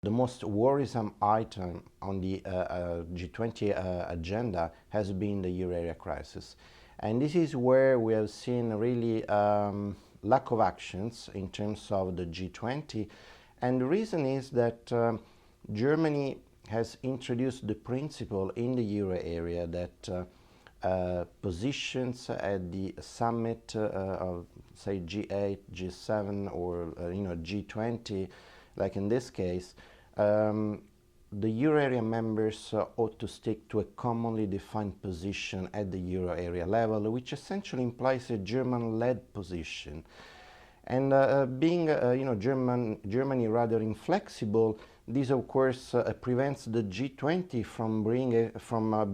The most worrisome item on the G20 agenda has been the euro area crisis. And this is where we have seen really lack of actions in terms of the G20. And the reason is that Germany has introduced the principle in the euro area that positions at the summit of, say, G8, G7, or G20, like in this case, the euro area members ought to stick to a commonly defined position at the euro area level, which essentially implies a German-led position. And being, Germany rather inflexible, this of course prevents the G20 from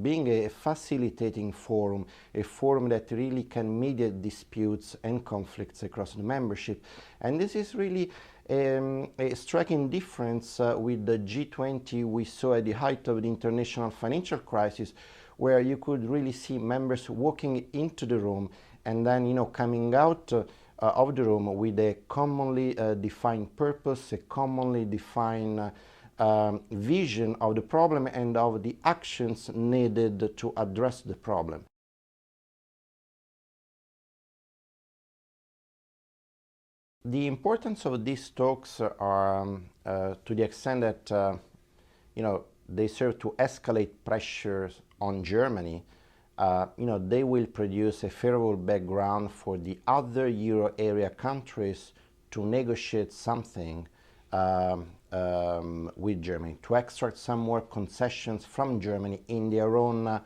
being a facilitating forum, a forum that really can mediate disputes and conflicts across the membership. And this is really a striking difference with the G20 we saw at the height of the international financial crisis, where you could really see members walking into the room and then, coming out of the room with a commonly defined purpose, a commonly defined vision of the problem and of the actions needed to address the problem. The importance of these talks are to the extent that they serve to escalate pressures on Germany. They will produce a favorable background for the other euro area countries to negotiate something with Germany, to extract some more concessions from Germany in their own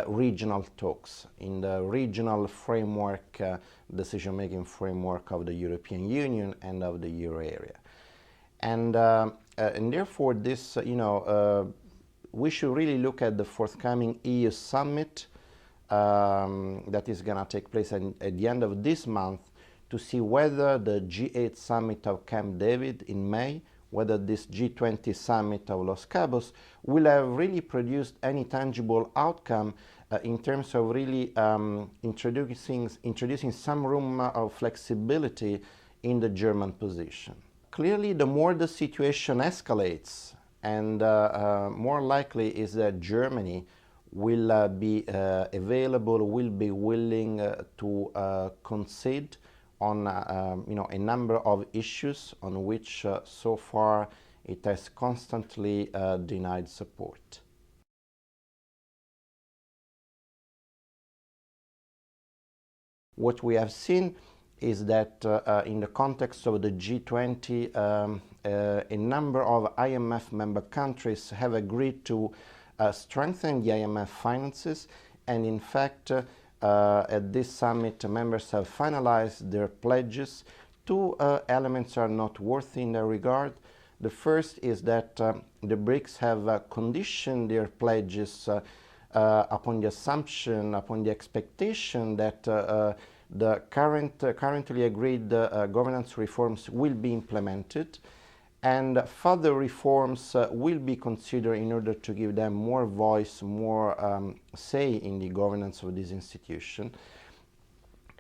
regional talks, in the regional framework, decision-making framework of the European Union and of the euro area. And therefore this, we should really look at the forthcoming EU summit that is going to take place at the end of this month to see whether the G8 summit of Camp David in May, whether this G20 summit of Los Cabos will have really produced any tangible outcome in terms of really introducing some room of flexibility in the German position. Clearly, the more the situation escalates, and more likely is that Germany will be available, will be willing to concede on a number of issues on which so far it has constantly denied support. What we have seen is that in the context of the G20, a number of IMF member countries have agreed to strengthen the IMF finances, and in fact at this summit members have finalized their pledges. Two elements are noteworthy in that regard. The first is that the BRICS have conditioned their pledges upon the assumption, upon the expectation that the currently agreed governance reforms will be implemented, and further reforms will be considered in order to give them more voice, more say in the governance of this institution.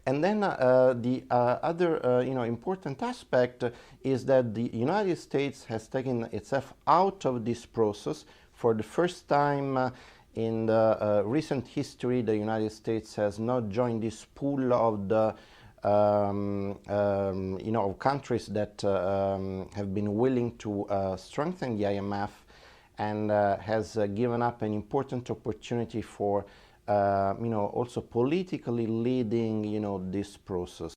And then the other important aspect is that the United States has taken itself out of this process. For the first time in the recent history, the United States has not joined this pool of the of countries that have been willing to strengthen the IMF, and has given up an important opportunity for also politically leading this process.